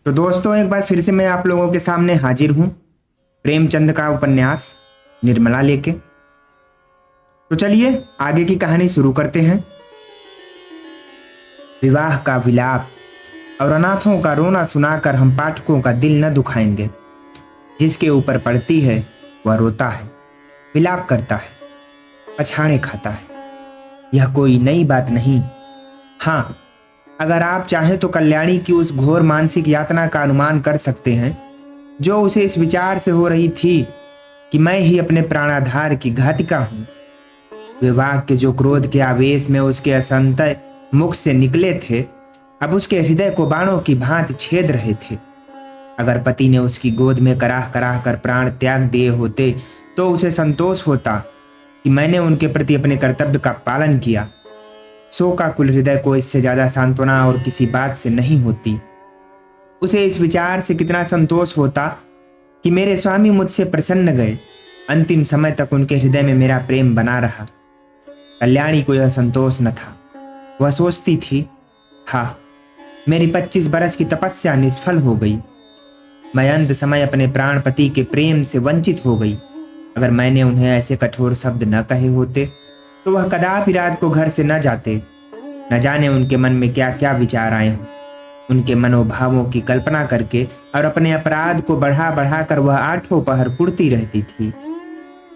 तो दोस्तों, एक बार फिर से मैं आप लोगों के सामने हाजिर हूं प्रेमचंद का उपन्यास निर्मला लेके। तो चलिए आगे की कहानी शुरू करते हैं। विवाह का विलाप और अनाथों का रोना सुनाकर हम पाठकों का दिल न दुखाएंगे। जिसके ऊपर पड़ती है वह रोता है, विलाप करता है, पछाड़े खाता है। यह कोई नई बात नहीं। हाँ, अगर आप चाहें तो कल्याणी की उस घोर मानसिक यातना का अनुमान कर सकते हैं जो उसे इस विचार से हो रही थी कि मैं ही अपने प्राणाधार की घातिका हूं। विवाह के जो क्रोध के आवेश में उसके असंतय मुख से निकले थे, अब उसके हृदय को बाणों की भांति छेद रहे थे। अगर पति ने उसकी गोद में कराह कराह कर प्राण त्याग दिए होते तो उसे संतोष होता कि मैंने उनके प्रति अपने कर्तव्य का पालन किया। शोकाकुल हृदय को इससे ज्यादा सांत्वना और किसी बात से नहीं होती। उसे इस विचार से कितना संतोष होता कि मेरे स्वामी मुझसे प्रसन्न गए। अंतिम समय तक उनके हृदय में मेरा प्रेम बना रहा। कल्याणी को यह संतोष न था। वह सोचती थी, हाँ, मेरी 25 बरस की तपस्या निष्फल हो गई। मैं अंत समय अपने प्राणपति के प्रेम से वंचित हो गई। अगर मैंने उन्हें ऐसे कठोर शब्द न कहे होते तो वह कदापि रात को घर से न जाते। न जाने उनके मन में क्या क्या विचार आए हों। उनके मनोभावों की कल्पना करके और अपने अपराध को बढ़ा बढ़ा कर वह आठों पहर कुड़ती रहती थी।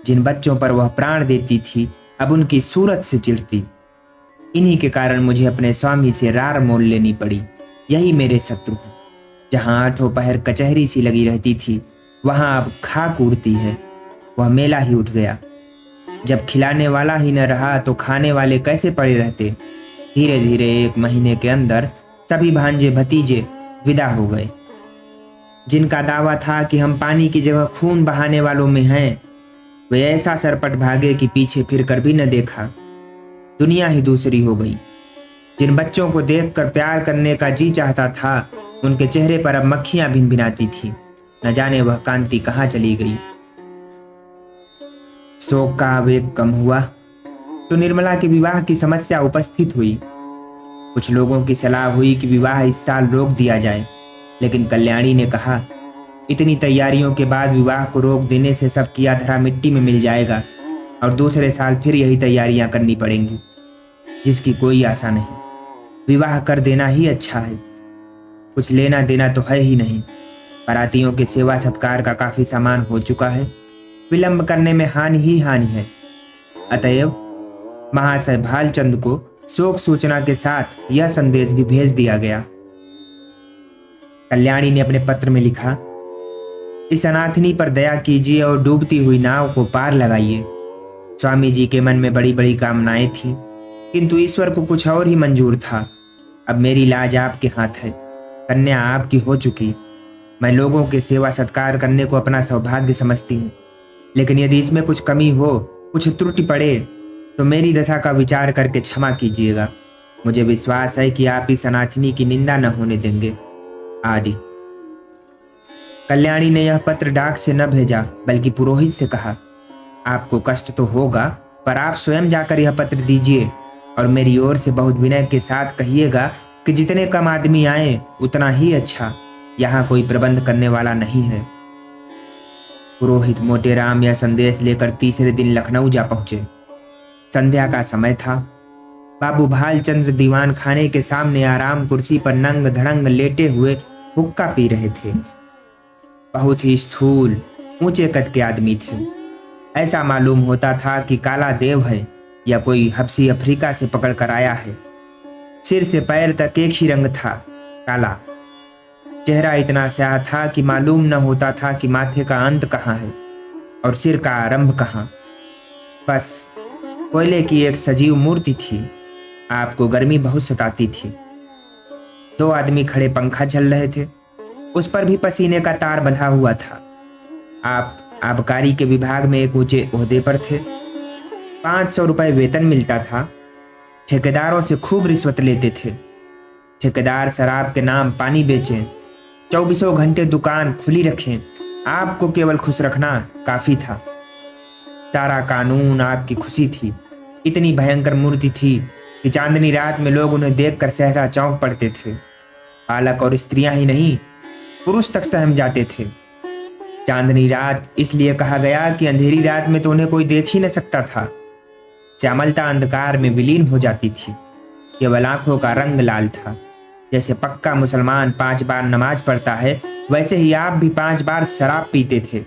जिन बच्चों पर वह प्राण देती थी अब उनकी सूरत से चिढ़ती। इन्हीं के कारण मुझे अपने स्वामी से रार मोल लेनी पड़ी। यही मेरे शत्रु हैं। जहां आठों पहर कचहरी सी लगी रहती थी वहां अब खाक उड़ती है। वह मेला ही उठ गया। जब खिलाने वाला ही न रहा तो खाने वाले कैसे पड़े रहते। धीरे धीरे 1 महीने के अंदर सभी भांजे भतीजे विदा हो गए। जिनका दावा था कि हम पानी की जगह खून बहाने वालों में हैं, वे ऐसा सरपट भागे कि पीछे फिर कर भी न देखा। दुनिया ही दूसरी हो गई। जिन बच्चों को देखकर प्यार करने का जी चाहता था उनके चेहरे पर अब मक्खियां भिनभिनाती थी। न जाने वह कांति कहाँ चली गई। शोक का आवेग कम हुआ तो निर्मला के विवाह की समस्या उपस्थित हुई। कुछ लोगों की सलाह हुई कि विवाह इस साल रोक दिया जाए, लेकिन कल्याणी ने कहा, इतनी तैयारियों के बाद विवाह को रोक देने से सब किया धरा मिट्टी में मिल जाएगा और दूसरे साल फिर यही तैयारियां करनी पड़ेंगी, जिसकी कोई आशा नहीं। विवाह कर देना ही अच्छा है। कुछ लेना देना तो है ही नहीं। बारातियों के सेवा सत्कार का काफी सामान हो चुका है। विलंब करने में हानि ही हानि है। अतएव महाशय भालचंद को शोक सूचना के साथ यह संदेश भी भेज दिया गया। कल्याणी ने अपने पत्र में लिखा, इस अनाथनी पर दया कीजिए और डूबती हुई नाव को पार लगाइए। स्वामी जी के मन में बड़ी बड़ी कामनाएं थी, किंतु ईश्वर को कुछ और ही मंजूर था। अब मेरी लाज आपके हाथ है। कन्या आपकी हो चुकी। मैं लोगों के सेवा सत्कार करने को अपना सौभाग्य समझती हूँ, लेकिन यदि इसमें कुछ कमी हो, कुछ त्रुटि पड़े तो मेरी दशा का विचार करके क्षमा कीजिएगा। मुझे विश्वास है कि आप इस अनाथिनी की निंदा न होने देंगे। आदि। कल्याणी ने यह पत्र डाक से न भेजा बल्कि पुरोहित से कहा, आपको कष्ट तो होगा पर आप स्वयं जाकर यह पत्र दीजिए और मेरी ओर से बहुत विनय के साथ कहिएगा कि जितने कम आदमी आए उतना ही अच्छा। यहाँ कोई प्रबंध करने वाला नहीं है। पुरोहित मोटेराम यह संदेश लेकर तीसरे दिन लखनऊ जा पहुंचे। संध्या का समय था। बाबू भालचंद्र दीवान खाने के सामने आराम कुर्सी पर नंग धड़ंग लेटे हुए हुक्का पी रहे थे। बहुत ही स्थूल ऊंचे कद के आदमी थे। ऐसा मालूम होता था कि काला देव है या कोई हबसी अफ्रीका से पकड़ कर आया है। सिर से पैर तक एक ही रंग था, काला। चेहरा इतना स्याह था कि मालूम न होता था कि माथे का अंत कहाँ है और सिर का आरंभ कहाँ। बस कोयले की एक सजीव मूर्ति थी। आपको गर्मी बहुत सताती थी। 2 आदमी खड़े पंखा चल रहे थे। उस पर भी पसीने का तार बंधा हुआ था। आप आबकारी के विभाग में एक ऊंचे ओहदे पर थे। 500 रुपये वेतन मिलता था। ठेकेदारों से खूब रिश्वत लेते थे। ठेकेदार शराब के नाम पानी बेचें, 24 घंटे दुकान खुली रखें, आपको केवल खुश रखना काफी था। सारा कानून आपकी खुशी थी। इतनी भयंकर मूर्ति थी कि चांदनी रात में लोग उन्हें देखकर सहसा चौंक पड़ते थे। बालक और स्त्रियां ही नहीं, पुरुष तक सहम जाते थे। चांदनी रात इसलिए कहा गया कि अंधेरी रात में तो उन्हें कोई देख ही न सकता था। श्यामलता अंधकार में विलीन हो जाती थी। केवल आंखों का रंग लाल था। जैसे पक्का मुसलमान 5 बार नमाज पढ़ता है, वैसे ही आप भी 5 बार शराब पीते थे।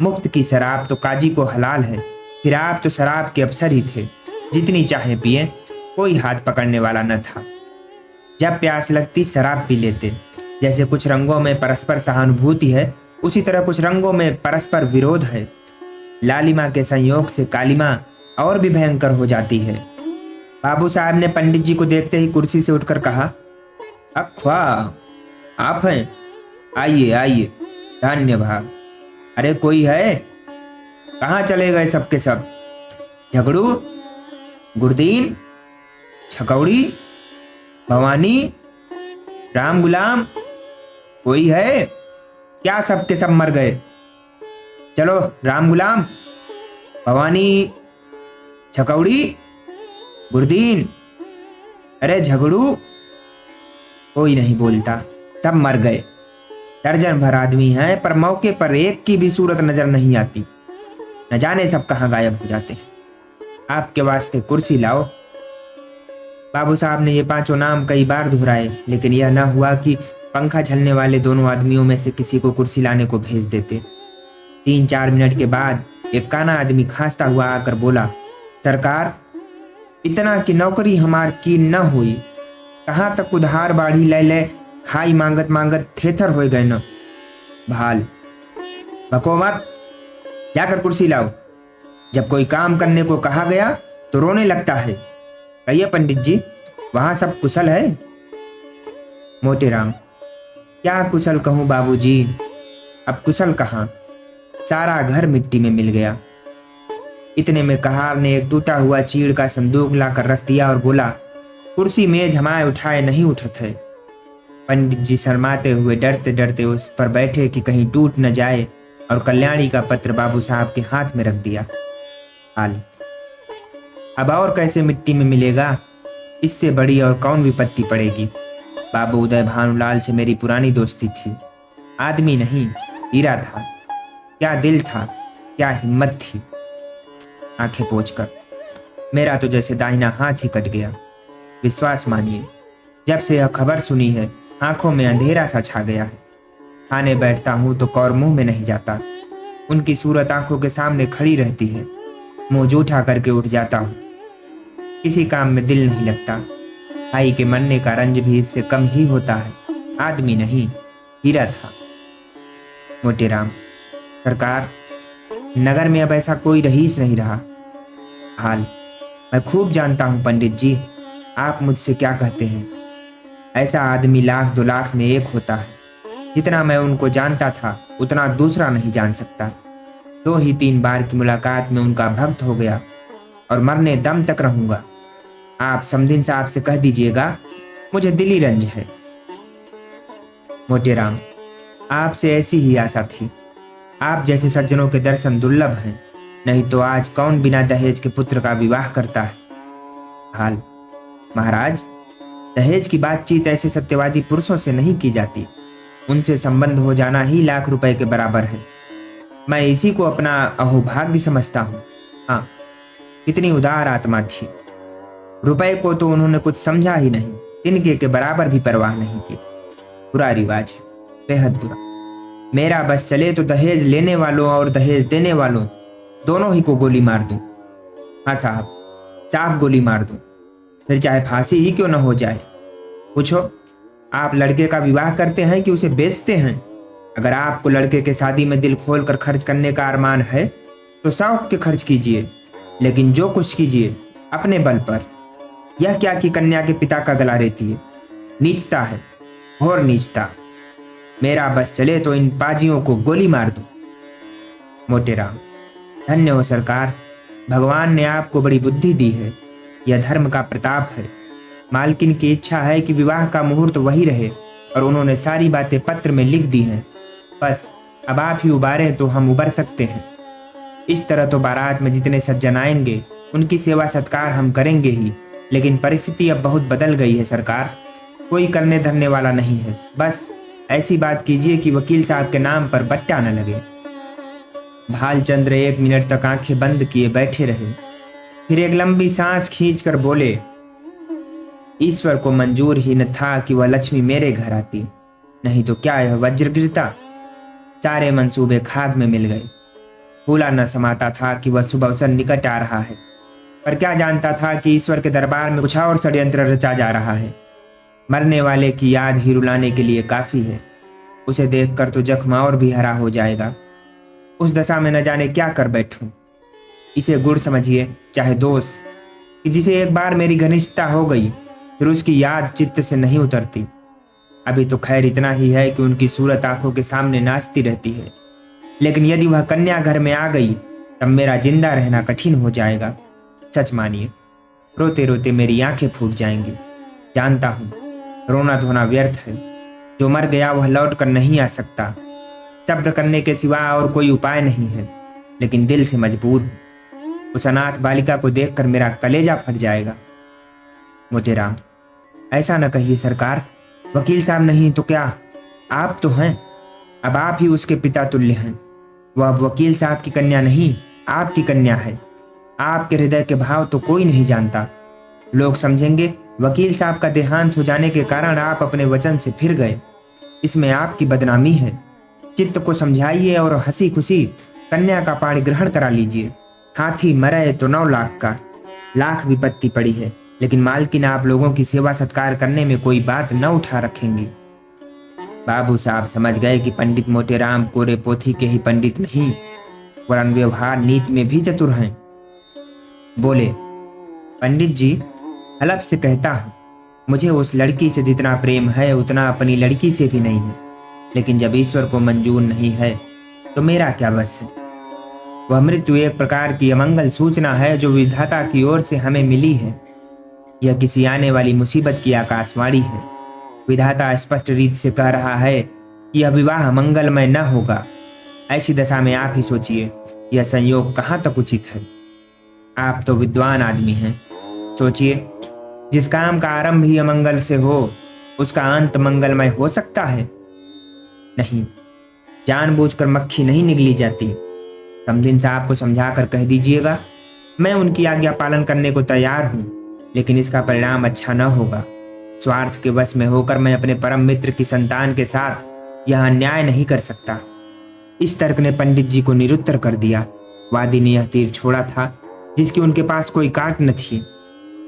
मुफ्त की शराब तो काजी को हलाल है, फिर आप तो शराब के अफसर ही थे। जितनी चाहे पिए, कोई हाथ पकड़ने वाला न था। जब प्यास लगती शराब पी लेते। जैसे कुछ रंगों में परस्पर सहानुभूति है, उसी तरह कुछ रंगों में परस्पर विरोध है। लालिमा के संयोग से कालिमा और भी भयंकर हो जाती है। बाबू साहब ने पंडित जी को देखते ही कुर्सी से उठकर कहा, अब ख्वा आप हैं, आइए आइए, धन्यवाद। अरे कोई है? कहाँ चले गए सबके सब? झगड़ू, गुरदीन, छकौड़ी, भवानी, राम गुलाम, कोई है क्या? सबके सब मर गए? चलो राम गुलाम, भवानी, छकौड़ी, गुरदीन, अरे झगड़ू। कोई नहीं बोलता, सब मर गए। दर्जन भर आदमी हैं, पर मौके पर एक की भी सूरत नजर नहीं आती। न जाने सब कहाँ गायब हो जाते हैं। आपके वास्ते कुर्सी लाओ। बाबू साहब ने ये 5 नाम कई बार दोहराए, लेकिन यह न हुआ कि पंखा झलने वाले दोनों आदमियों में से किसी को कुर्सी लाने को भेज देते। 3-4 मिनट के बाद एक काना आदमी खांसता हुआ आकर बोला, सरकार, इतना की नौकरी हमार की न हुई। कहाँ तक उधार बाढ़ी ले ले, खाई मांगत मांगत थेथर हो गए न। भाल बको मत, जाकर कुर्सी लाओ। जब कोई काम करने को कहा गया तो रोने लगता है। कहिए पंडित जी, वहां सब कुशल है? मोटेराम, क्या कुशल कहूँ बाबूजी, अब कुशल कहाँ, सारा घर मिट्टी में मिल गया। इतने में कहार ने एक टूटा हुआ चीड़ का संदूक लाकर रख दिया और बोला, कुर्सी मेज हमारे उठाए नहीं उठत है। पंडित जी शर्माते हुए डरते डरते उस पर बैठे कि कहीं टूट न जाए, और कल्याणी का पत्र बाबू साहब के हाथ में रख दिया। हाल अब और कैसे मिट्टी में मिलेगा? इससे बड़ी और कौन विपत्ति पड़ेगी? बाबू उदय भानुलाल से मेरी पुरानी दोस्ती थी। आदमी नहीं, हीरा था। क्या दिल था, क्या हिम्मत थी। आंखें पोंछकर मेरा तो जैसे दाहिना हाथ ही कट गया। विश्वास मानिए, जब से यह खबर सुनी है, आंखों में अंधेरा सा छा गया है। खाने बैठता हूं तो कौर मुंह में नहीं जाता। उनकी सूरत आंखों के सामने खड़ी रहती है। मुंह जूठा करके उठ जाता हूं। किसी काम में दिल नहीं लगता। भाई के मरने का रंज भी इससे कम ही होता है। आदमी नहीं, हीरा था। मोटेराम, सरकार, नगर में अब ऐसा कोई रईस नहीं रहा। हाल मैं खूब जानता हूं पंडित जी, आप मुझसे क्या कहते हैं। ऐसा आदमी 1,00,000-2 लाख में एक होता है। जितना मैं उनको जानता था, उतना दूसरा नहीं जान सकता। 2 ही 3 बार की मुलाकात में उनका भक्त हो गया, और मरने दम तक रहूंगा। आप समधिन साहब से कह दीजिएगा, मुझे दिली रंज है। मोटेराम, आपसे ऐसी ही आशा थी। आप जैसे सज्जनों के दर्शन दुर्लभ हैं, नहीं तो आज कौन बिना दहेज के पुत्र का विवाह करता है। हाल महाराज, दहेज की बातचीत ऐसे सत्यवादी पुरुषों से नहीं की जाती। उनसे संबंध हो जाना ही लाख रुपए के बराबर है। मैं इसी को अपना अहोभाग्य समझता हूँ। हाँ, कितनी उदार आत्मा थी। रुपए को तो उन्होंने कुछ समझा ही नहीं, तिनके के बराबर भी परवाह नहीं की। बुरा रिवाज है, बेहद बुरा। मेरा बस चले तो दहेज लेने वालों और दहेज देने वालों दोनों ही को गोली मार दूं। हाँ साहब, साफ गोली मार दूं, फिर चाहे फांसी ही क्यों न हो जाए। पूछो, आप लड़के का विवाह करते हैं कि उसे बेचते हैं? अगर आपको लड़के के शादी में दिल खोल कर खर्च करने का अरमान है तो शौक के खर्च कीजिए, लेकिन जो कुछ कीजिए अपने बल पर। यह क्या कि कन्या के पिता का गला रेती है। नीचता है, घोर नीचता। मेरा बस चले तो इन पाजियों को गोली मार दो। मोटेराम, धन्य हो सरकार, भगवान ने आपको बड़ी बुद्धि दी है। यह धर्म का प्रताप है। मालकिन की इच्छा है कि विवाह का मुहूर्त वही रहे, और उन्होंने सारी बातें पत्र में लिख दी हैं। बस अब आप ही उबारें तो हम उबर सकते हैं। इस तरह तो बारात में जितने सज्जन आएंगे उनकी सेवा सत्कार हम करेंगे ही, लेकिन परिस्थिति अब बहुत बदल गई है सरकार। कोई करने धरने वाला नहीं है। बस ऐसी बात कीजिए कि वकील साहब के नाम पर बट्टा न लगे। भालचंद्र 1 मिनट तक आंखें बंद किए बैठे रहे, फिर एक लंबी सांस खींचकर बोले, ईश्वर को मंजूर ही न था कि वह लक्ष्मी मेरे घर आती, नहीं तो क्या यह वज्र गिरता। सारे मंसूबे खाक में मिल गए। भूला न समाता था कि वह शुभ अवसर निकट आ रहा है, पर क्या जानता था कि ईश्वर के दरबार में कुछ और षड्यंत्र रचा जा रहा है। मरने वाले की याद ही रुलाने के लिए काफी है। उसे देखकर तो जख्म और भी हरा हो जाएगा। उस दशा में न जाने क्या कर बैठूं। इसे गुण समझिए चाहे दोष, कि जिसे एक बार मेरी घनिष्ठता हो गई फिर उसकी याद चित्त से नहीं उतरती। अभी तो खैर इतना ही है कि उनकी सूरत आंखों के सामने नाचती रहती है, लेकिन यदि वह कन्या घर में आ गई तब मेरा जिंदा रहना कठिन हो जाएगा। सच मानिए, रोते रोते मेरी आंखें फूट जाएंगी। जानता हूं रोना धोना व्यर्थ है। जो मर गया वह लौट कर नहीं आ सकता। सब्र करने के सिवा और कोई उपाय नहीं है, लेकिन दिल से मजबूर हूं। उस अनाथ बालिका को देखकर मेरा कलेजा फट जाएगा। मोतीराम, ऐसा न कहिए सरकार। वकील साहब नहीं तो क्या, आप तो हैं। अब आप ही उसके पिता तुल्य हैं। वह अब वकील साहब की कन्या नहीं, आपकी कन्या है। आपके हृदय के भाव तो कोई नहीं जानता। लोग समझेंगे वकील साहब का देहांत हो जाने के कारण आप अपने वचन से फिर गए। इसमें आपकी बदनामी है। चित्त को समझाइए और हंसी खुशी कन्या का पाणी ग्रहण करा लीजिए। हाथी मरे तो 9 लाख का, लाख विपत्ति पड़ी है, लेकिन मालकिन आप लोगों की सेवा सत्कार करने में कोई बात न उठा रखेंगी। बाबू साहब समझ गए कि पंडित मोतीराम कोरे पोथी के ही पंडित नहीं, वरन व्यवहार नीति में भी चतुर हैं। बोले, पंडित जी, हलफ से कहता हूं, मुझे उस लड़की से जितना प्रेम है उतना अपनी लड़की से भी नहीं है, लेकिन जब ईश्वर को मंजूर नहीं है तो मेरा क्या बस है। वह मृत्यु एक प्रकार की अमंगल सूचना है जो विधाता की ओर से हमें मिली है। यह किसी आने वाली मुसीबत की आकाशवाणी है। विधाता स्पष्ट रीत से कह रहा है कि यह विवाह मंगलमय न होगा। ऐसी दशा में आप ही सोचिए यह संयोग कहाँ तक उचित है। आप तो विद्वान आदमी हैं। सोचिए, जिस काम का आरंभ ही अमंगल से हो उसका अंत मंगलमय हो सकता है? नहीं, जानबूझकर मक्खी नहीं निगली जाती। समधिन साहब को समझाकर कह दीजिएगा, मैं उनकी आज्ञा पालन करने को तैयार हूं, लेकिन इसका परिणाम अच्छा न होगा। स्वार्थ के वश में होकर मैं अपने परम मित्र की संतान के साथ यह अन्याय नहीं कर सकता। इस तर्क ने पंडित जी को निरुत्तर कर दिया। वादी ने यह तीर छोड़ा था जिसकी उनके पास कोई काट न थी।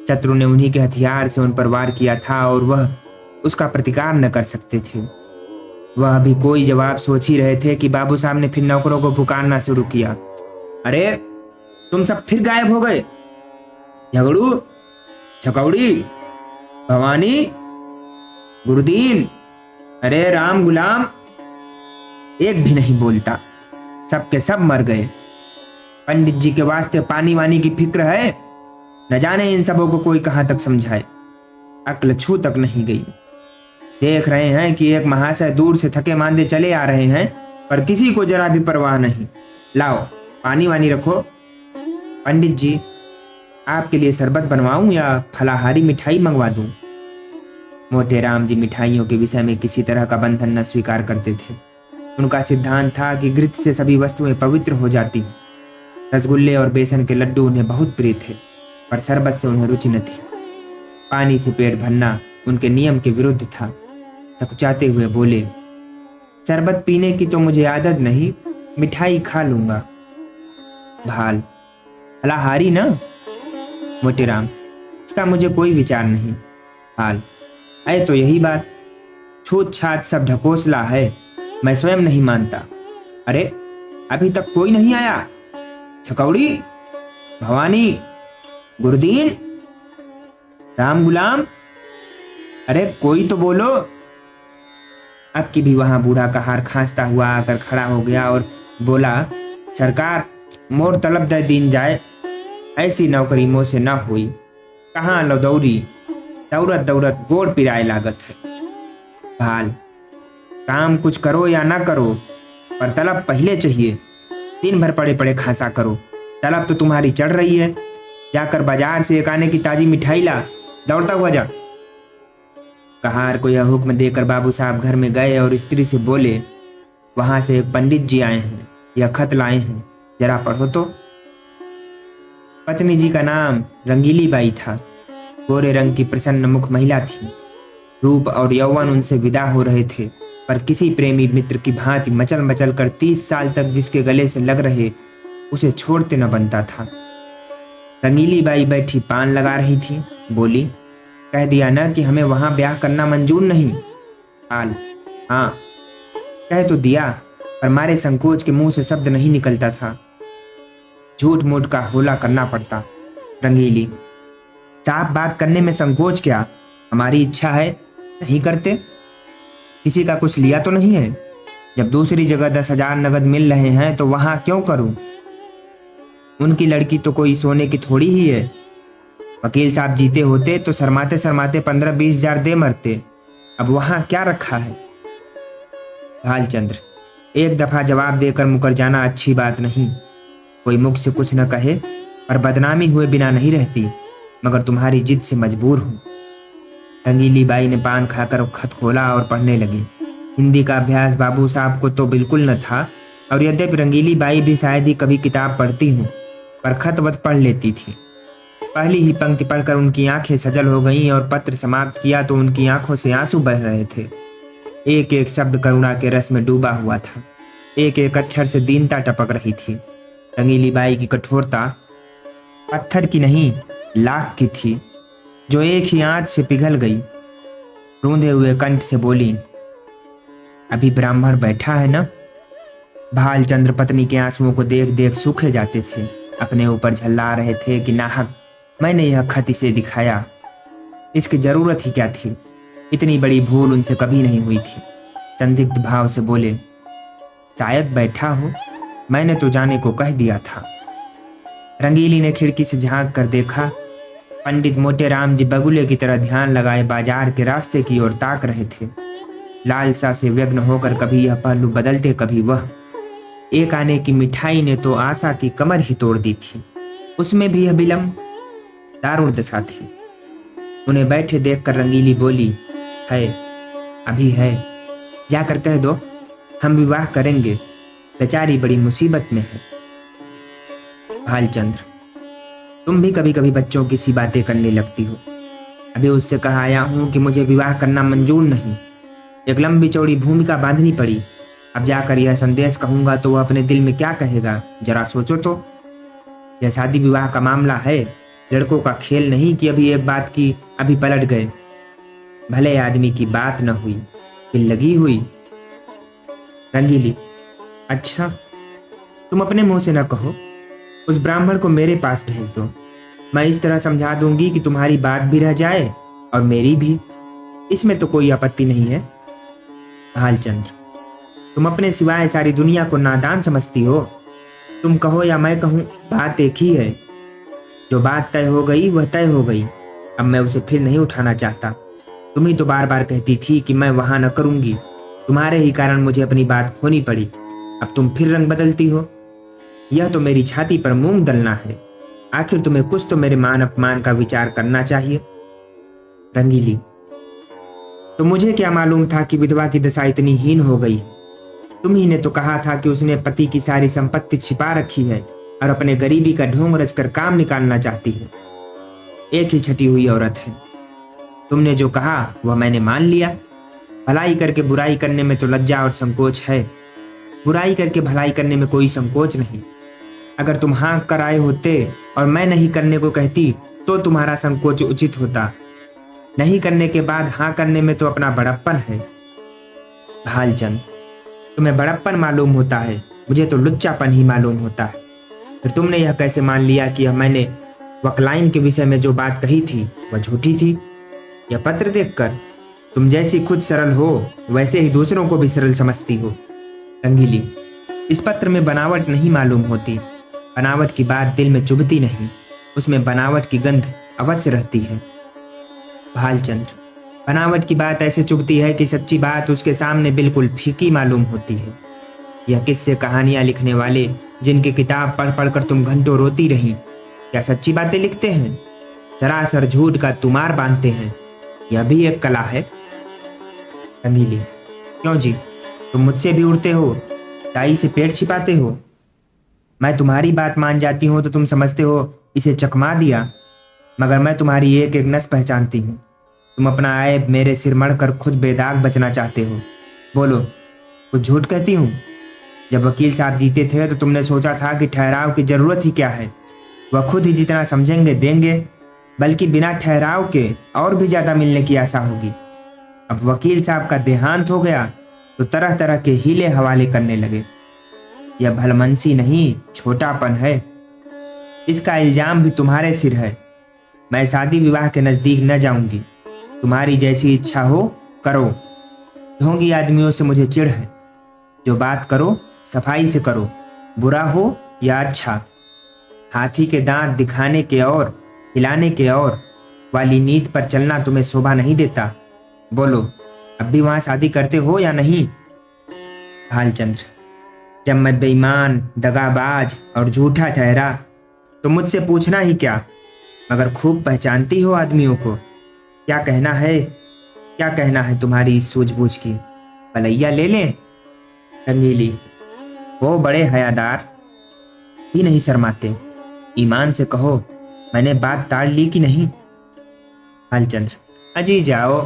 शत्रु ने उन्हीं के हथियार से उन पर वार किया था और वह उसका प्रतिकार न कर सकते थे। वह अभी कोई जवाब सोच ही रहे थे कि बाबू साहब ने फिर नौकरों को पुकारना शुरू किया। अरे, तुम सब फिर गायब हो गए। झगड़ू, छकौड़ी, भवानी, गुरुदीन, अरे राम गुलाम, एक भी नहीं बोलता। सबके सब मर गए। पंडित जी के वास्ते पानी वानी की फिक्र है। न जाने इन सबों को कोई कहां तक समझाए। अक्ल छू तक नहीं गई। देख रहे हैं कि एक महाशय दूर से थके मांदे चले आ रहे हैं, पर किसी को जरा भी परवाह नहीं। लाओ पानी वानी रखो। पंडित जी, आपके लिए शरबत बनवाऊं या फलाहारी मिठाई मंगवा दूं? मोतीराम जी मिठाइयों के विषय में किसी तरह का बंधन न स्वीकार करते थे। उनका सिद्धांत था कि घृत से सभी वस्तुएं पवित्र हो जाती। रसगुल्ले और बेसन के लड्डू उन्हें बहुत प्रिय थे, पर शरबत से उन्हें रुचि न थी। पानी से पेट भरना उनके नियम के विरुद्ध था। सकुचाते हुए बोले, शरबत पीने की तो मुझे आदत नहीं, मिठाई खा लूंगा। भाल, फलाहारी ना? मोतीराम, इसका मुझे कोई विचार नहीं। हाल, है तो यही बात। छूत छात सब ढकोसला है, मैं स्वयं नहीं मानता। अरे, अभी तक कोई नहीं आया। छकौड़ी, भवानी, गुरुदीन, राम गुलाम, अरे कोई तो बोलो। अब की भी वहां बूढ़ा कहार खांसता हुआ आकर खड़ा हो गया और बोला, सरकार, मोर तलब दे दीन जाए। ऐसी नौकरी मोह से न हुई। कहाँ लो दौड़ी, दौड़त दौड़त गोड़ पिराए लागत है। भाल, काम कुछ करो या ना करो, पर तलब पहले चाहिए। दिन भर पड़े पड़े खांसा करो, तलब तो तुम्हारी चढ़ रही है। जाकर बाजार से एक आने की ताजी मिठाई ला, दौड़ता हुआ जा। कहार को यह हुक्म देकर बाबू साहब घर में गए और स्त्री से बोले, वहां से एक पंडित जी आए हैं, यह खत लाए हैं, जरा पढ़ो तो। पत्नी जी का नाम रंगीली बाई था। गोरे रंग की प्रसन्न मुख महिला थी। रूप और यौवन उनसे विदा हो रहे थे, पर किसी प्रेमी मित्र की भांति मचल मचल कर 30 साल तक जिसके गले से लग रहे उसे छोड़ते न बनता था। रंगीली बाई बैठी पान लगा रही थी। बोली, कह दिया ना कि हमें वहां ब्याह करना मंजूर नहीं। हाल, हाँ कह तो दिया, पर मारे संकोच के मुंह से शब्द नहीं निकलता था। झूठ मूठ का होला करना पड़ता। रंगीली, साफ बात करने में संकोच क्या? हमारी इच्छा है, नहीं करते। किसी का कुछ लिया तो नहीं है? जब दूसरी जगह 10,000 नगद मिल रहे हैं तो वहां क्यों करूं? उनकी लड़की तो कोई सोने की थोड़ी ही है। वकील साहब जीते होते तो शर्माते शर्माते 15-20 हजार दे मरते। अब वहां क्या रखा है? भालचंद्र, एक दफा जवाब देकर मुकर जाना अच्छी बात नहीं। कोई मुख से कुछ न कहे, पर बदनामी हुए बिना नहीं रहती, मगर तुम्हारी जिद से मजबूर हूं। रंगीली बाई ने पान खाकर खत खोला और पढ़ने लगी। हिंदी का अभ्यास बाबू साहब को तो बिल्कुल न था, और यद्यपि रंगीली बाई भी शायद ही कभी किताब पढ़ती हूँ, पर खत वत पढ़ लेती थी। पहली ही पंक्ति पढ़कर उनकी आंखें सजल हो गईं और पत्र समाप्त किया तो उनकी आंखों से आंसू बह रहे थे। एक एक शब्द करुणा के रस में डूबा हुआ था। एक एक अक्षर से दीनता टपक रही थी। रंगीली बाई की कठोरता पत्थर की नहीं, लाख की थी, जो एक ही आंच से पिघल गई। रूंधे हुए कंठ से बोली, अभी ब्राह्मण बैठा है ना? भालचंद्र पत्नी के आंसुओं को देख देख सूखे जाते थे। अपने ऊपर झल्ला रहे थे कि नाहक मैंने यह खत इसे दिखाया। इसकी जरूरत ही क्या थी? इतनी बड़ी भूल उनसे कभी नहीं हुई थी। संदिग्ध भाव से बोले, शायद बैठा हो, मैंने तो जाने को कह दिया था। रंगीली ने खिड़की से झांक कर देखा। पंडित मोटेराम जी बगुले की तरह ध्यान लगाए बाजार के रास्ते की ओर ताक रहे थे। लालसा से व्यग्न होकर कभी यह पहलू बदलते कभी वह। एक आने की मिठाई ने तो आशा की कमर ही तोड़ दी थी। उसमें भी यह विलंब, दारुण दशा थी। उन्हें बैठे देखकर रंगीली बोली, है, अभी है, जाकर कह दो हम विवाह करेंगे, बेचारी बड़ी मुसीबत में है। भालचंद्र, तुम भी कभी कभी बच्चों की सी बातें करने लगती हो। अभी उससे कहा आया हूं कि मुझे विवाह करना मंजूर नहीं। एक लंबी चौड़ी भूमिका बांधनी पड़ी। अब जाकर यह संदेश कहूंगा तो वह अपने दिल में क्या कहेगा, जरा सोचो तो। यह शादी विवाह का मामला है, लड़कों का खेल नहीं कि अभी एक बात की अभी पलट गए। भले आदमी की बात न हुई, दिल लगी हुई। रंगीली, अच्छा, तुम अपने मुंह से न कहो। उस ब्राह्मण को मेरे पास भेज दो। मैं इस तरह समझा दूंगी कि तुम्हारी बात भी रह जाए और मेरी भी। इसमें तो कोई आपत्ति नहीं है। भालचंद्र, तुम अपने सिवाय सारी दुनिया को नादान समझती हो। तुम कहो या मैं कहूं, बात एक ही है। जो बात तय हो गई वह तय हो गई। अब मैं उसे फिर नहीं उठाना चाहता। तुम ही तो बार बार कहती थी कि मैं वहां न करूंगी। तुम्हारे ही कारण मुझे अपनी बात खोनी पड़ी। अब तुम फिर रंग बदलती हो। यह तो मेरी छाती पर मूंग दलना है। आखिर तुम्हें कुछ तो मेरे मान अपमान का विचार करना चाहिए। रंगीली, तो मुझे क्या मालूम था कि विधवा की दशा इतनी हीन हो गई। तुम ही ने तो कहा था कि उसने पति की सारी संपत्ति छिपा रखी है और अपने गरीबी का ढोंग रचकर काम निकालना चाहती है। एक ही छटी हुई औरत है। तुमने जो कहा वह मैंने मान लिया। भलाई करके बुराई करने में तो लज्जा और संकोच है। बुराई करके भलाई करने में कोई संकोच नहीं। अगर तुम हाँ कर आए होते और मैं नहीं करने को कहती तो तुम्हारा संकोच उचित होता। नहीं करने के बाद हाँ करने में तो अपना बड़प्पन है। भालचंद, तुम्हें बड़प्पन मालूम होता है, मुझे तो लुच्चापन ही मालूम होता है। फिर तुमने यह कैसे मान लिया कि मैंने वकलाइन के विषय में जो बात कही थी वह झूठी थी? यह पत्र देखकर तुम जैसी खुद सरल हो वैसे ही दूसरों को भी सरल समझती हो। रंगीली, इस पत्र में बनावट नहीं मालूम होती। बनावट की बात दिल में चुभती नहीं, उसमें बनावट की गंध अवश्य रहती है। भालचंद्र, बनावट की बात ऐसे चुभती है कि सच्ची बात उसके सामने बिल्कुल फीकी मालूम होती है। यह किस्से कहानियां लिखने वाले जिनकी किताब पढ़ पढ़कर तुम घंटों रोती रही, क्या सच्ची बातें लिखते हैं? सरासर झूठ का तुमार बांधते हैं। यह भी एक कला है। रंगीली, क्यों जी, तुम मुझसे भी उड़ते हो, टाई से पेट छिपाते हो। मैं तुम्हारी बात मान जाती हूँ तो तुम समझते हो इसे चकमा दिया, मगर मैं तुम्हारी एक एक नस पहचानती हूँ। तुम अपना ऐब मेरे सिर मढ़कर खुद बेदाग बचना चाहते हो। बोलो, कुछ झूठ कहती हूँ? जब वकील साहब जीते थे तो तुमने सोचा था कि ठहराव की जरूरत ही क्या है, वह खुद ही जितना समझेंगे देंगे, बल्कि बिना ठहराव के और भी ज्यादा मिलने की आशा होगी। अब वकील साहब का देहांत हो गया तो तरह तरह के हीले हवाले करने लगे। यह भलमनसी नहीं, छोटापन है। इसका इल्जाम भी तुम्हारे सिर है। मैं शादी विवाह के नजदीक न जाऊंगी। तुम्हारी जैसी इच्छा हो करो। ढोंगी आदमियों से मुझे चिढ़ है। जो बात करो सफाई से करो, बुरा हो या अच्छा। हाथी के दांत दिखाने के और हिलाने के और वाली नीति पर चलना तुम्हें शोभा नहीं देता। बोलो, अब भी वहां शादी करते हो या नहीं? भालचंद्र, जब मैं बेईमान, दगाबाज और झूठा ठहरा तो मुझसे पूछना ही क्या, मगर खूब पहचानती हो आदमियों को। क्या कहना है, क्या कहना है तुम्हारी इस सूझबूझ की? भलैया ले लें? रंगीली, वो बड़े हयादार भी नहीं शर्माते। ईमान से कहो, मैंने बात ताड़ ली कि नहीं? भालचंद्र, अजी जाओ,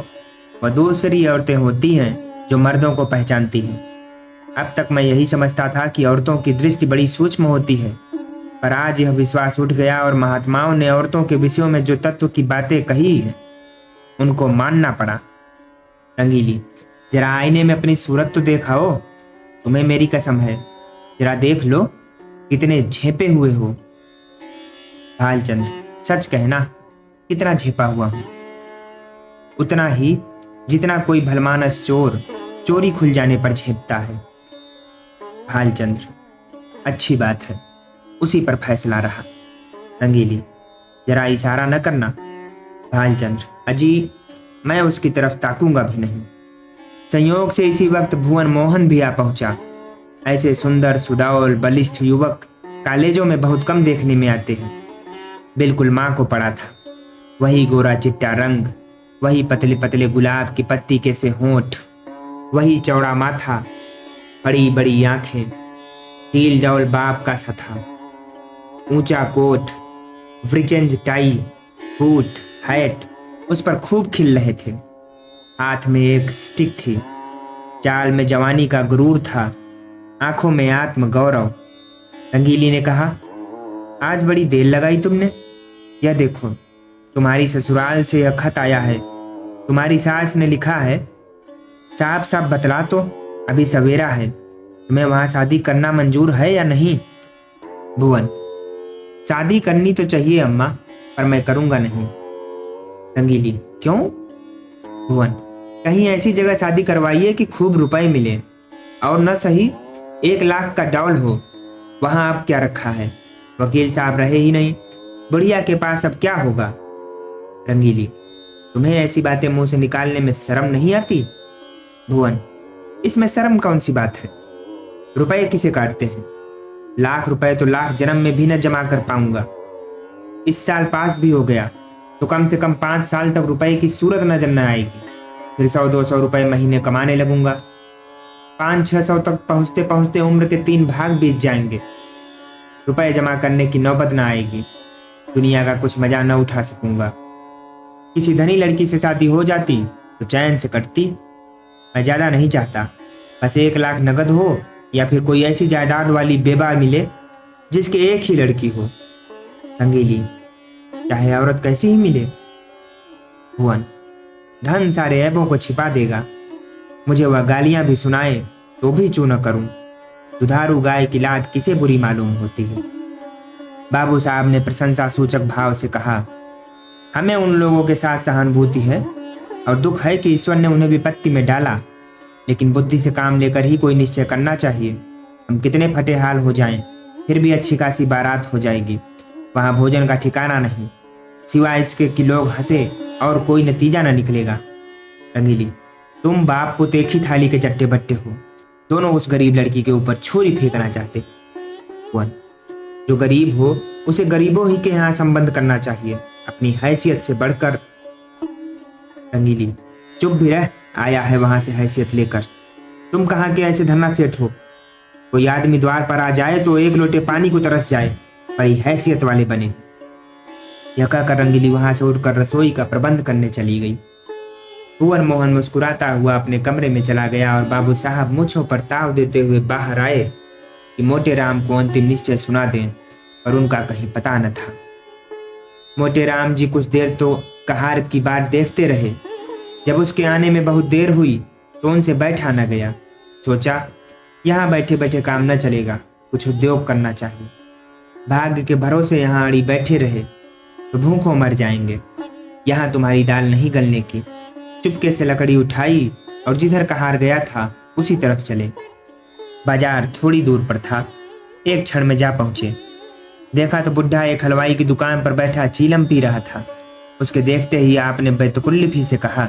वह दूसरी औरतें होती हैं जो मर्दों को पहचानती हैं। अब तक मैं यही समझता था कि औरतों की दृष्टि बड़ी सूक्ष्म होती है, पर आज यह विश्वास उठ गया और महात्माओं ने औरतों के विषयों में जो तत्व की बातें कही हैं उनको मानना पड़ा। रंगीली, जरा आईने में अपनी सूरत तो देखाओ। तुम्हें मेरी कसम है, जरा देख लो कितने झेपे हुए हो। भालचंद्र, सच कहना, कितना झेपा हुआ हूं? उतना ही जितना कोई भलमानस चोर चोरी खुल जाने पर झेपता है। भालचंद्र, अच्छी बात है, उसी पर फैसला रहा। रंगीली, जरा इशारा न करना। भालचंद्र, अजी मैं उसकी तरफ ताकूंगा भी नहीं। संयोग से इसी वक्त भुवन मोहन भी आ पहुंचा। ऐसे सुंदर सुडौल बलिष्ठ युवक कॉलेजों में बहुत कम देखने में आते हैं। बिल्कुल मां को पड़ा था। वही गोरा चिट्टा रंग, वही पतले पतले गुलाब की पत्ती के से होंठ, वही चौड़ा माथा, बड़ी बड़ी आंखें, हील डौल बाप का सा था। ऊंचा कोट, व्रिजेंज टाई, बूट, हैट उस पर खूब खिल रहे थे। हाथ में एक स्टिक थी। चाल में जवानी का गुरूर था, आंखों में आत्म गौरव। रंगीली ने कहा, आज बड़ी देर लगाई तुमने। यह देखो, तुम्हारी ससुराल से यह खत आया है। तुम्हारी सास ने लिखा है, साफ साफ बतला तो, अभी सवेरा है, तुम्हें वहां शादी करना मंजूर है या नहीं? भुवन, शादी करनी तो चाहिए अम्मा, पर मैं करूंगा नहीं। रंगीली, क्यों? भुवन, कहीं ऐसी जगह शादी करवाइए कि खूब रुपए मिले, और न सही 1 लाख का डॉल हो। वहां अब क्या रखा है? वकील साहब रहे ही नहीं, बुढ़िया के पास अब क्या होगा? रंगीली, तुम्हें ऐसी बातें मुंह से निकालने में शर्म नहीं आती? भुवन, इसमें शर्म कौन सी बात है? रुपए किसे काटते हैं? 1 लाख रुपए तो लाख जन्म में भी न जमा कर पाऊंगा। इस साल पास भी हो गया तो कम से कम 5 साल तक रुपए की सूरत नजर न आएगी। फिर 100-200 रुपए महीने कमाने लगूंगा। 500-600 तक पहुंचते पहुंचते उम्र के 3 भाग बीत जाएंगे। रुपए जमा करने की नौबत न आएगी। दुनिया का कुछ मजा न उठा सकूंगा। किसी धनी लड़की से शादी हो जाती तो चैन से कटती। मैं ज्यादा नहीं चाहता, बस 1 लाख नगद हो या फिर कोई ऐसी जायदाद वाली बेबा मिले जिसके एक ही लड़की हो। रंगीली, चाहे औरत कैसी ही मिले। भुवन, धन सारे ऐबों को छिपा देगा। मुझे वह गालियां भी सुनाए तो भी चूं न करूं। दुधारू गाय की लाद किसे बुरी मालूम होती है। बाबू साहब ने प्रशंसा सूचक भाव से कहा, हमें उन लोगों के साथ सहानुभूति है और दुख है कि ईश्वर ने उन्हें विपत्ति में डाला, लेकिन बुद्धि से काम लेकर ही कोई निश्चय करना चाहिए। हम कितने फटे हाल हो जाएं, फिर भी अच्छी खासी बारात हो जाएगी। वहां भोजन का ठिकाना नहीं, सिवाय इसके कि लोग हंसे और कोई नतीजा न निकलेगा। रंगीली, तुम बाप पुत एक ही थाली के चट्टे बट्टे हो। दोनों उस गरीब लड़की के ऊपर छुरी फेंकना चाहते। वन, जो गरीब हो उसे गरीबों ही के यहाँ संबंध करना चाहिए, अपनी हैसियत से बढ़कर। रंगीली, चुप भी रह, आया है वहां से हैसियत लेकर। तुम कहाँ के ऐसे धन्ना सेठ हो? कोई आदमी द्वार पर आ जाए तो एक लोटे पानी को तरस जाए, बड़ी हैसियत वाले बने। यह कहकर रंगीली वहां से उठकर रसोई का प्रबंध करने चली गई। भुवन मोहन मुस्कुराता हुआ अपने कमरे में चला गया और बाबू साहब मूंछों पर ताव देते हुए बाहर आए कि मोटे राम को अंतिम निश्चय सुना दें, पर उनका कहीं पता न था। मोटे राम जी कुछ देर तो कहार की बात देखते रहे। जब उसके आने में बहुत देर हुई तो उनसे बैठा न गया। सोचा यहाँ बैठे बैठे काम न चलेगा, कुछ उद्योग करना चाहिए। भाग्य के भरोसे यहाँ अड़ी बैठे रहे तो भूखों मर जाएंगे। यहाँ तुम्हारी दाल नहीं गलने की। चुपके से लकड़ी उठाई और जिधर कहार गया था उसी तरफ चले। बाजार थोड़ी दूर पर था। एक क्षण में जा पहुंचे। देखा तो बुढ़ा एक हलवाई की दुकान पर बैठा चीलम पी रहा था। उसके देखते ही आपने बेतकुल्लिफी से कहा,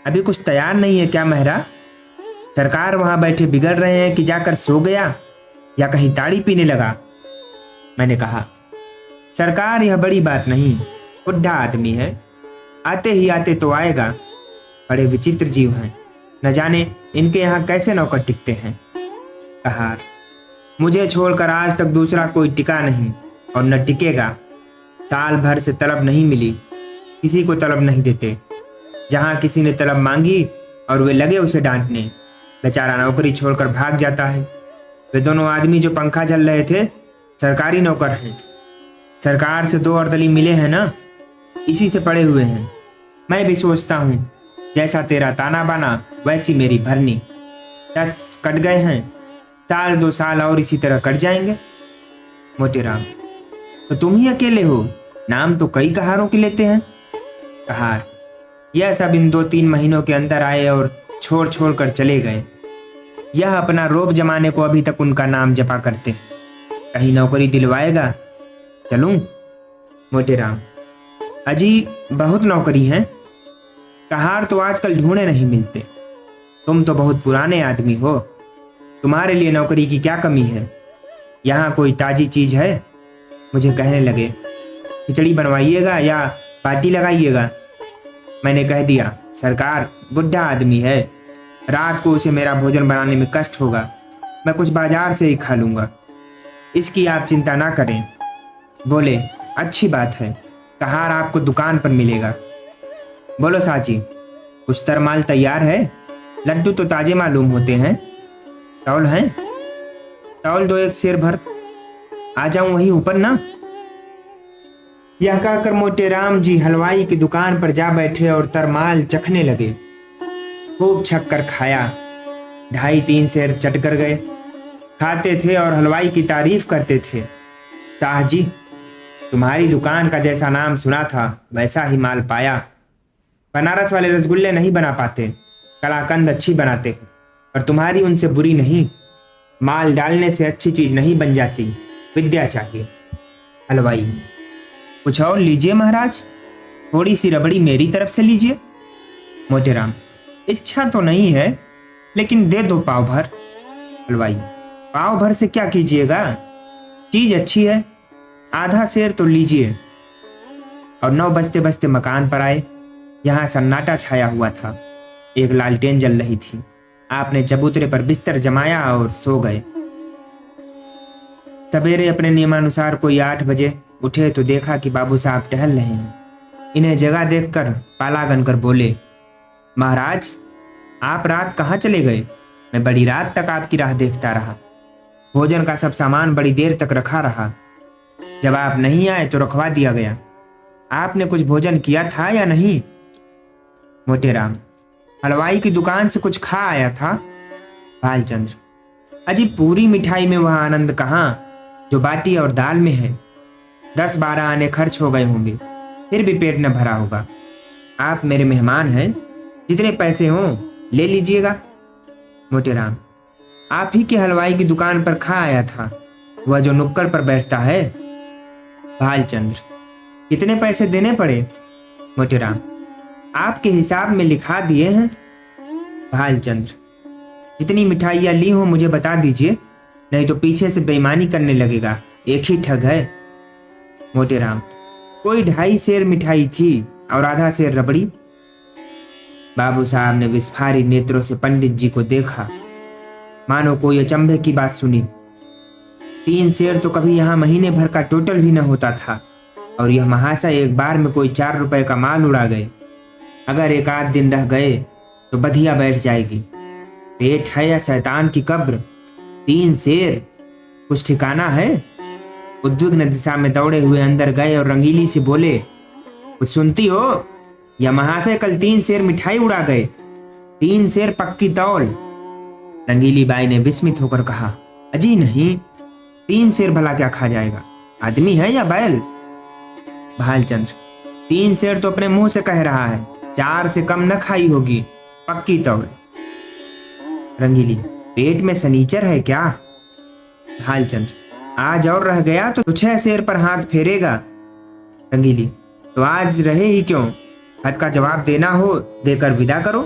अभी कुछ तैयार नहीं है क्या महरा? सरकार वहां बैठे बिगड़ रहे हैं कि जाकर सो गया या कहीं ताड़ी पीने लगा? मैंने कहा, सरकार यह बड़ी बात नहीं, बुढ़ा आदमी है, आते ही आते तो आएगा। बड़े विचित्र जीव हैं, न जाने इनके यहाँ कैसे नौकर टिकते हैं। कहार, मुझे छोड़कर आज तक दूसरा कोई टिका नहीं और न टिकेगा। साल भर से तलब नहीं मिली, किसी को तलब नहीं देते। जहाँ किसी ने तलब मांगी और वे लगे उसे डांटने, बेचारा नौकरी छोड़कर भाग जाता है। वे दोनों आदमी जो पंखा झल रहे थे सरकारी नौकर हैं। सरकार से 2 अर्दली मिले हैं ना, इसी से पड़े हुए हैं। मैं भी सोचता हूँ जैसा तेरा ताना बाना वैसी मेरी भरनी। 10 कट गए हैं, साल 2 साल और इसी तरह कट जाएंगे। मोतीराम, तो तुम ही अकेले हो, नाम तो कई कहारों के लेते हैं। कहार, यह सब इन 2-3 महीनों के अंदर आए और छोड़ छोड़ कर चले गए। यह अपना रोब जमाने को अभी तक उनका नाम जपा करते। कहीं नौकरी दिलवाएगा? चलूं? मोतीराम, अजी बहुत नौकरी हैं। कहार, तो आजकल ढूंढे नहीं मिलते। तुम तो बहुत पुराने आदमी हो, तुम्हारे लिए नौकरी की क्या कमी है? यहाँ कोई ताजी चीज है? मुझे कहने लगे, खिचड़ी बनवाइएगा या पार्टी लगाइएगा। मैंने कह दिया, सरकार बुढ़ा आदमी है, रात को उसे मेरा भोजन बनाने में कष्ट होगा, मैं कुछ बाजार से ही खा लूंगा, इसकी आप चिंता ना करें। बोले, अच्छी बात है, कहार आपको दुकान पर मिलेगा। बोलो साची, कुछ तरमाल तैयार है? लड्डू तो ताजे मालूम होते हैं। तौल हैं? तौल दो 1 सेर भर। आ जाऊं वहीं ऊपर ना? यह कहकर मोटेराम जी हलवाई की दुकान पर जा बैठे और तरमाल चखने लगे। खूब छक कर खाया, 2.5-3 सेर चट कर गए। खाते थे और हलवाई की तारीफ करते थे। शाह जी, तुम्हारी दुकान का जैसा नाम सुना था वैसा ही माल पाया। बनारस वाले रसगुल्ले नहीं बना पाते, कलाकंद अच्छी बनाते हैं, पर तुम्हारी उनसे बुरी नहीं। माल डालने से अच्छी चीज नहीं बन जाती, विद्या चाहिए। हलवाई, कुछ और लीजिए महाराज, थोड़ी सी रबड़ी मेरी तरफ से लीजिए। मोतीराम, इच्छा तो नहीं है, लेकिन दे दो पाव भर। हलवाई, पाव भर से क्या कीजिएगा? चीज अच्छी है, आधा सेर तो लीजिए। और 9 बजते बजते मकान पर आए। यहाँ सन्नाटा छाया हुआ था, एक लालटेन जल रही थी। आपने चबूतरे पर बिस्तर जमाया और सो गए। सवेरे अपने नियमानुसार कोई 8 बजे उठे तो देखा कि बाबू साहब टहल रहे हैं। इन्हें जगह देखकर पाला गनकर बोले, महाराज आप रात कहाँ चले गए? मैं बड़ी रात तक आपकी राह देखता रहा। भोजन का सब सामान बड़ी देर तक रखा रहा। जब आप नहीं आए तो रखवा दिया गया। आपने कुछ भोजन किया था या नहीं? मोटेराम, हलवाई की दुकान से कुछ खा आया था। भालचंद्र, अजी पूरी मिठाई में वह आनंद कहाँ जो बाटी और दाल में है। 10-12 आने खर्च हो गए होंगे, फिर भी पेट न भरा होगा। आप मेरे मेहमान हैं, जितने पैसे हों ले लीजिएगा। मोटेराम, आप ही के हलवाई की दुकान पर खा आया था, वह जो नुक्कड़ पर बैठता है। भालचंद्र, कितने पैसे देने पड़े? मोटेराम, आपके हिसाब में लिखा दिए हैं। भालचंद्र, जितनी मिठाइयाँ ली हो मुझे बता दीजिए, नहीं तो पीछे से बेईमानी करने लगेगा, एक ही ठग है। मोटेराम, कोई 2.5 सेर मिठाई थी और आधा सेर रबड़ी। बाबू साहब ने विस्फारित नेत्रों से पंडित जी को देखा, मानो कोई अचंभे की बात सुनी। 3 शेर तो कभी यहाँ महीने भर का टोटल भी न होता था, और यह महाशय एक बार में कोई 4 रुपए का माल उड़ा गए। अगर एक आध दिन रह गए तो बधिया बैठ जाएगी। पेट है या शैतान की कब्र? 3 शेर, कुछ ठिकाना है? उद्विग्न दिशा में दौड़े हुए अंदर गए और रंगीली से बोले, कुछ सुनती हो? या महाशय कल 3 शेर मिठाई उड़ा गए। 3 शेर पक्की तौल। रंगीली बाई ने विस्मित होकर कहा, अजी नहीं, 3 शेर भला क्या खा जाएगा? आदमी है या बैल? भालचंद्र, 3 शेर तो अपने मुंह से कह रहा है, 4 से कम न खाई होगी, पक्की तौल। रंगीली, पेट में सनीचर है क्या? भालचंद्र, आज और रह गया तो 6 शेर पर हाथ फेरेगा। रंगीली, तो आज रहे ही क्यों? हद का जवाब देना हो देकर विदा करो।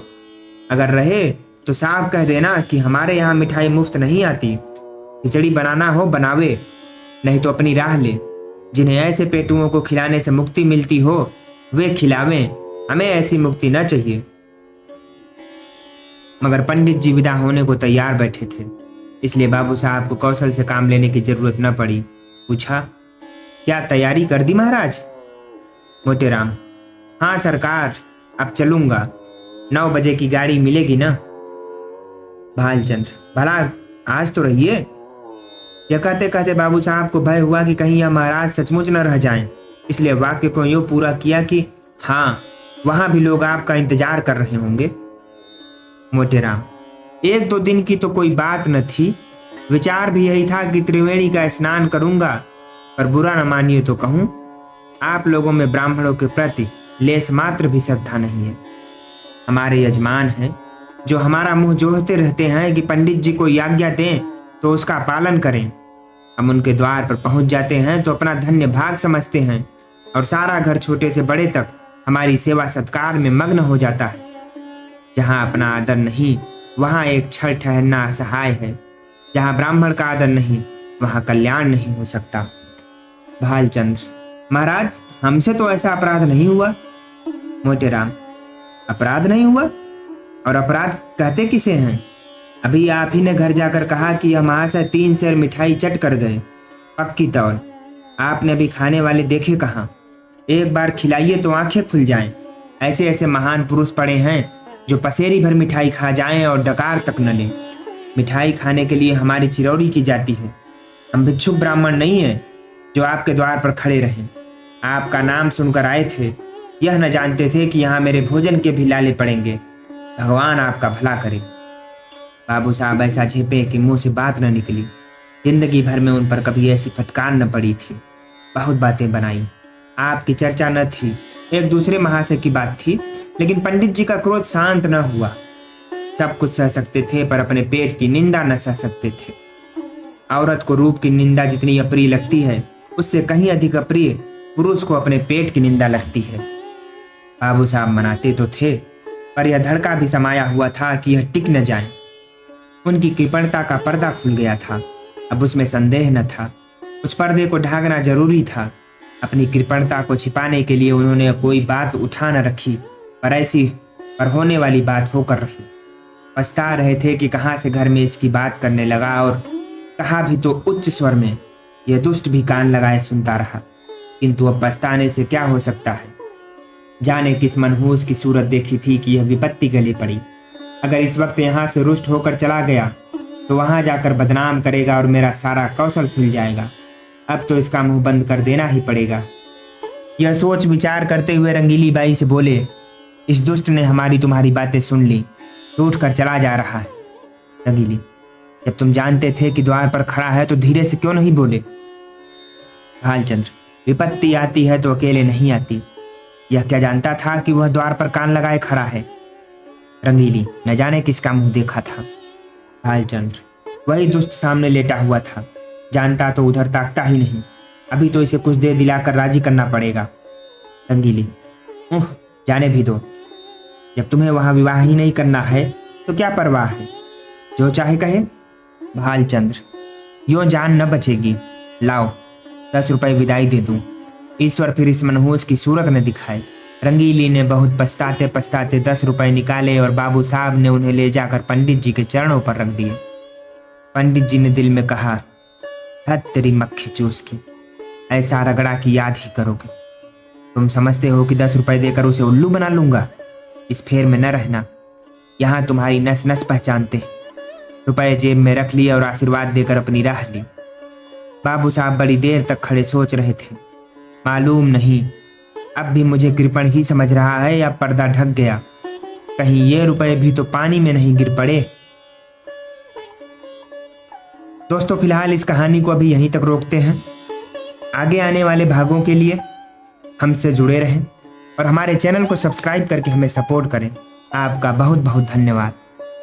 अगर रहे तो साफ कह देना कि हमारे यहाँ मिठाई मुफ्त नहीं आती। खिचड़ी बनाना हो बनावे, नहीं तो अपनी राह ले। जिन्हें ऐसे पेटुओं को खिलाने से मुक्ति मिलती हो वे खिलावें, हमें ऐसी मुक्ति न चाहिए। मगर पंडित जी विदा होने को तैयार बैठे थे, इसलिए बाबू साहब को कौशल से काम लेने की जरूरत न पड़ी। पूछा, क्या तैयारी कर दी महाराज? मोटेराम, हाँ सरकार, अब चलूंगा। 9 बजे की गाड़ी मिलेगी ना? भालचंद्र, भला आज तो रहिए। यह कहते कहते बाबू साहब को भय हुआ कि कहीं यह महाराज सचमुच न रह जाएं, इसलिए वाक्य को यूं पूरा किया कि हाँ, वहां भी लोग आपका इंतजार कर रहे होंगे। मोटेराम, 1-2 दिन की तो कोई बात न थी। विचार भी यही था कि त्रिवेणी का स्नान करूंगा, पर बुरा न मानिए तो कहूं, आप लोगों में ब्राह्मणों के प्रति लेस मात्र भी श्रद्धा नहीं है। हमारे यजमान हैं जो हमारा मुंह जोहते रहते हैं कि पंडित जी को आज्ञा दें तो उसका पालन करें। हम उनके द्वार पर पहुंच जाते हैं तो अपना धन्य भाग समझते हैं, और सारा घर छोटे से बड़े तक हमारी सेवा सत्कार में मग्न हो जाता है। जहां अपना आदर नहीं वहां एक क्षण ठहरना असहाय है। जहां ब्राह्मण का आदर नहीं वहां कल्याण नहीं हो सकता। भालचंद्र, महाराज हमसे तो ऐसा अपराध नहीं हुआ। मोटेराम, अपराध नहीं हुआ? और अपराध कहते किसे हैं? अभी आप ही ने घर जाकर कहा कि यह महाशय 3 शेर मिठाई चट कर गए, पक्की तौल। आपने अभी खाने वाले देखे कहाँ? एक बार खिलाइए तो आंखें खुल जाएं। ऐसे ऐसे महान पुरुष पड़े हैं जो पसेरी भर मिठाई खा जाएं और डकार तक न लें। मिठाई खाने के लिए हमारी चिरौरी की जाती है। हम भिक्षुक ब्राह्मण नहीं हैं जो आपके द्वार पर खड़े रहें। आपका नाम सुनकर आए थे, यह न जानते थे कि यहाँ मेरे भोजन के भी लाले पड़ेंगे। भगवान आपका भला करे। बाबू साहब ऐसा झेपे कि मुंह से बात न निकली। जिंदगी भर में उन पर कभी ऐसी फटकार न पड़ी थी। बहुत बातें बनाई, आपकी चर्चा न थी, एक दूसरे महाशय की बात थी, लेकिन पंडित जी का क्रोध शांत न हुआ। सब कुछ सह सकते थे पर अपने पेट की निंदा न सह सकते थे। औरत को रूप की निंदा जितनी अप्रिय लगती है, उससे कहीं अधिक अप्रिय पुरुष को अपने पेट की निंदा लगती है। बाबू साहब मनाते तो थे, पर यह धड़का भी समाया हुआ था कि यह टिक न जाए। उनकी कृपणता का पर्दा खुल गया था, अब उसमें संदेह न था। उस पर्दे को ढांकना जरूरी था। अपनी कृपणता को छिपाने के लिए उन्होंने कोई बात उठा न रखी, पर ऐसी पर होने वाली बात होकर रही। पछता रहे थे कि कहाँ से घर में इसकी बात करने लगा, और कहा भी तो उच्च स्वर में। यह दुष्ट भी कान लगाए सुनता रहा, किंतु अब पछताने से क्या हो सकता है। जाने किस मनहूस की सूरत देखी थी कि यह विपत्ति गले पड़ी। अगर इस वक्त यहाँ से रुष्ट होकर चला गया तो वहां जाकर बदनाम करेगा और मेरा सारा कौशल खुल जाएगा। अब तो इसका मुंह बंद कर देना ही पड़ेगा। यह सोच विचार करते हुए रंगीली बाई से बोले, इस दुष्ट ने हमारी तुम्हारी बातें सुन ली, तो उठ कर चला जा रहा है। रंगीली, जब तुम जानते थे कि द्वार पर खड़ा है तो धीरे से क्यों नहीं बोले? भालचंद्र, विपत्ति आती है तो अकेले नहीं आती। यह क्या जानता था कि वह द्वार पर कान लगाए खड़ा है? रंगीली, न जाने किसका मुंह देखा था। भालचंद्र, वही दुष्ट सामने लेटा हुआ था, जानता तो उधर ताकता ही नहीं। अभी तो इसे कुछ देर दिलाकर राजी करना पड़ेगा। रंगीली, जाने भी दो। जब तुम्हें वहां विवाह ही नहीं करना है तो क्या परवाह है, जो चाहे कहे। भालचंद्र, यो जान न बचेगी। लाओ 10 रुपए विदाई दे दूं। ईश्वर फिर इस मनहूस की सूरत न दिखाए। रंगीली ने बहुत पछताते पछताते 10 रुपए निकाले और बाबू साहब ने उन्हें ले जाकर पंडित जी के चरणों पर रख दिए। पंडित जी ने दिल में कहा, हद तेरी मक्खी चूस की, ऐसा रगड़ा की याद ही करोगे। तुम समझते हो कि 10 रुपए देकर उसे उल्लू बना लूंगा? इस फेर में न रहना, यहाँ तुम्हारी नस नस पहचानते हैं। रुपए जेब में रख लिए और आशीर्वाद देकर अपनी राह ली। बाबू साहब बड़ी देर तक खड़े सोच रहे थे। मालूम नहीं अब भी मुझे कृपण ही समझ रहा है या पर्दा ढक गया। कहीं ये रुपए भी तो पानी में नहीं गिर पड़े। दोस्तों, फिलहाल इस कहानी को अभी यहीं तक रोकते हैं। आगे आने वाले भागों के लिए हमसे जुड़े रहें और हमारे चैनल को सब्सक्राइब करके हमें सपोर्ट करें। आपका बहुत बहुत धन्यवाद।